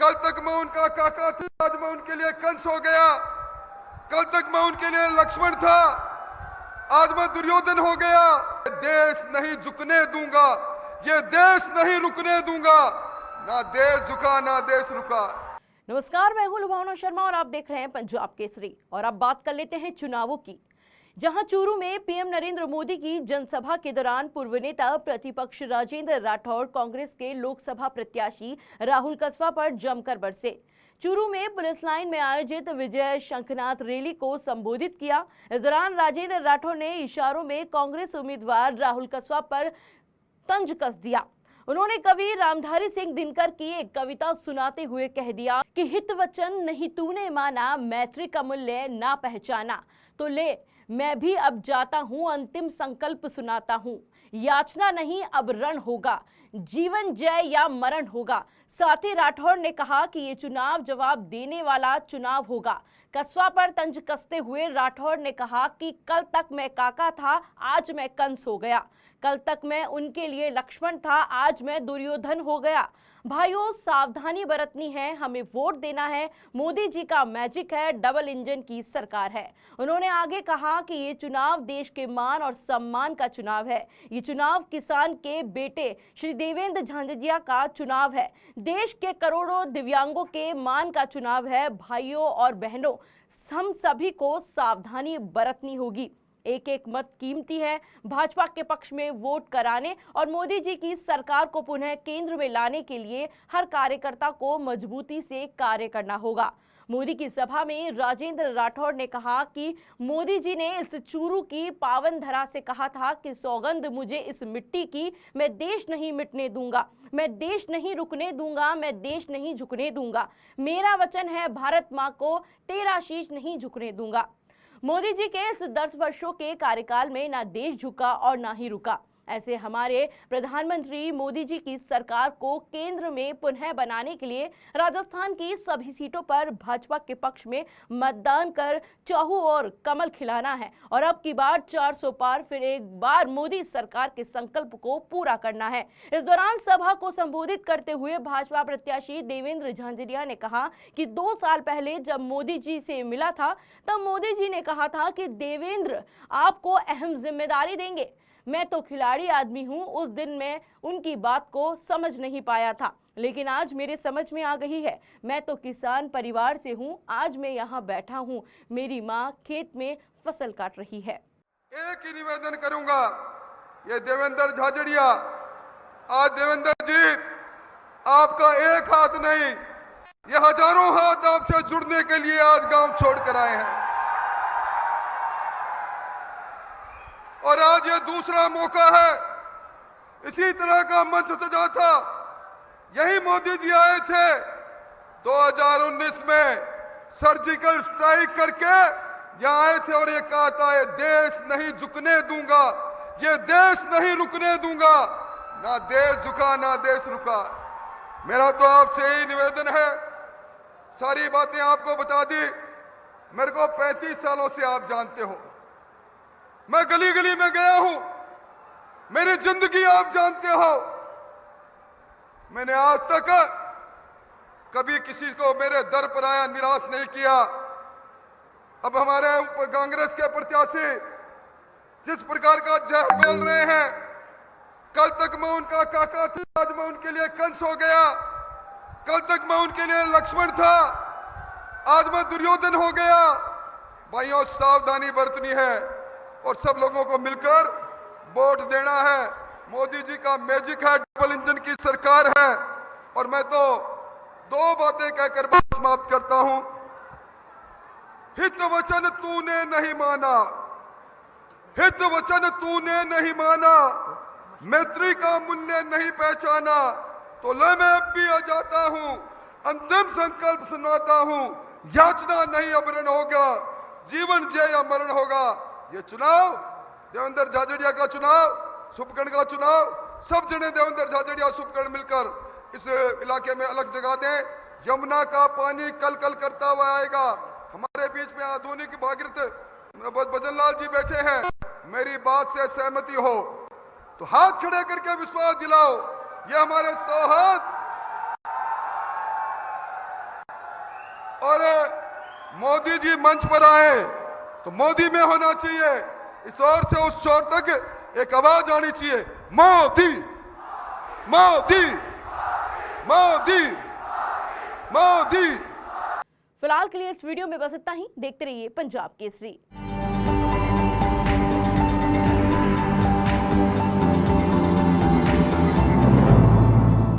कल तक मैं उनका काका था, आज मैं उनके लिए कंस हो गया। कल तक मैं उनके लिए लक्ष्मण था, आज मैं दुर्योधन हो गया। देश नहीं झुकने दूंगा, ये देश नहीं रुकने दूंगा। ना देश झुका ना देश रुका। नमस्कार, मैं हूं लुभावना शर्मा और आप देख रहे हैं पंजाब केसरी। और अब बात कर लेते हैं चुनावों की, जहां चूरू में पीएम नरेंद्र मोदी की जनसभा के दौरान पूर्व नेता प्रतिपक्ष राजेंद्र राठौड़ कांग्रेस के लोकसभा प्रत्याशी राहुल कसवा पर जमकर बरसे। चूरू में पुलिस लाइन में आयोजित विजय शंखनाथ रैली को संबोधित किया। इस दौरान राजेंद्र राठौड़ ने इशारों में कांग्रेस उम्मीदवार राहुल कसवा पर तंज कस दिया। उन्होंने कवि रामधारी सिंह दिनकर की एक कविता सुनाते हुए कह दिया कि हित वचन नहीं तूने माना, मैत्री का मूल्य ना पहचाना, तो ले मैं भी अब जाता हूँ, अंतिम संकल्प सुनाता हूँ। याचना नहीं अब रण होगा, जीवन जय या मरण होगा। साथ ही राठौड़ ने कहा कि ये चुनाव जवाब देने वाला चुनाव होगा। कसवा पर तंज कसते हुए राठौड़ ने कहा कि कल तक मैं काका था, आज मैं कंस हो गया। कल तक मैं उनके लिए लक्ष्मण था, आज मैं दुर्योधन हो गया। भाइयों, सावधानी बरतनी है, हमें वोट देना है। मोदी जी का मैजिक है, डबल इंजन की सरकार है। उन्होंने आगे कहा कि ये चुनाव देश के मान और सम्मान का चुनाव है। ये चुनाव किसान के बेटे श्री देवेंद्र झांझरिया का चुनाव है। देश के करोड़ों दिव्यांगों के मान का चुनाव है। भाइयों और बहनों, हम सभी को सावधानी बरतनी होगी। एक एक मत कीमती है। भाजपा के पक्ष में वोट कराने और मोदी जी की सरकार को पुनः केंद्र में लाने के लिए हर कार्यकर्ता को मजबूती से कार्य करना होगा। मोदी की सभा में राजेंद्र राठौड़ ने कहा कि मोदी जी ने इस चूरू की पावन धरा से कहा था कि सौगंध मुझे इस मिट्टी की, मैं देश नहीं मिटने दूंगा, मैं देश नहीं रुकने दूंगा, मैं देश नहीं झुकने दूंगा। मेरा वचन है भारत माँ को, तेरा शीश नहीं झुकने दूंगा। मोदी जी के इस 10 वर्षों के कार्यकाल में ना देश झुका और ना ही रुका। ऐसे हमारे प्रधानमंत्री मोदी जी की सरकार को केंद्र में पुनः बनाने के लिए राजस्थान की सभी सीटों पर भाजपा के पक्ष में मतदान कर चाहू और कमल खिलाना है और अब की बार 400 पार फिर एक बार मोदी सरकार के संकल्प को पूरा करना है। इस दौरान सभा को संबोधित करते हुए भाजपा प्रत्याशी देवेंद्र झांझरिया ने कहा कि 2 साल पहले जब मोदी जी से मिला था तब मोदी जी ने कहा था कि देवेंद्र आपको अहम जिम्मेदारी देंगे। मैं तो खिलाड़ी आदमी हूं, उस दिन मैं उनकी बात को समझ नहीं पाया था, लेकिन आज मेरे समझ में आ गई है। मैं तो किसान परिवार से हूं, आज मैं यहाँ बैठा हूं, मेरी माँ खेत में फसल काट रही है। एक ही निवेदन करूंगा, ये देवेंद्र झाझड़िया, आज देवेंद्र जी आपका एक हाथ नहीं, ये हजारों हाथ आपसे जुड़ने के लिए आज गांव छोड़ कर आए हैं और आज ये दूसरा मौका है। इसी तरह का मंच सजा था, यही मोदी जी आए थे 2019 में सर्जिकल स्ट्राइक करके यहाँ आए थे और ये कहा था ये देश नहीं झुकने दूंगा, ये देश नहीं रुकने दूंगा। ना देश झुका ना देश रुका। मेरा तो आपसे यही निवेदन है, सारी बातें आपको बता दी। मेरे को 35 सालों से आप जानते हो, मैं गली गली में गया हूं, मेरी जिंदगी आप जानते हो। मैंने आज तक कभी किसी को मेरे दर पर आया निराश नहीं किया। अब हमारे कांग्रेस के प्रत्याशी जिस प्रकार का जहर बोल रहे हैं, कल तक मैं उनका काका था, आज मैं उनके लिए कंस हो गया। कल तक मैं उनके लिए लक्ष्मण था, आज मैं दुर्योधन हो गया। भाइयों, सावधानी बरतनी है और सब लोगों को मिलकर वोट देना है। मोदी जी का मैजिक है, डबल इंजन की सरकार है। और मैं तो 2 बातें कहकर बात समाप्त करता हूं। हित वचन तूने नहीं माना, हित वचन तूने नहीं माना, मैत्री का मूल्य नहीं पहचाना, तो ले मैं अब भी आ जाता हूं, अंतिम संकल्प सुनाता हूं। याचना नहीं अब रण होगा, जीवन जय या मरण होगा। ये चुनाव देवेंद्र झाझड़िया का चुनाव, सुपकर्ण का चुनाव, सब जने देवेंद्र झाझड़िया सुपकर्ण मिलकर इस इलाके में अलग जगह दें। यमुना का पानी कल कल करता हुआ आएगा। हमारे बीच में आधुनिक भागीरथ भजन लाल जी बैठे हैं, मेरी बात से सहमति हो तो हाथ खड़े करके विश्वास दिलाओ। ये हमारे 100 हाथ और मोदी जी मंच पर आए तो मोदी में होना चाहिए, इस ओर से उस ओर तक एक आवाज आनी चाहिए, मोदी मोदी मोदी मोदी। फिलहाल के लिए इस वीडियो में बस इतना ही। देखते रहिए पंजाब केसरी।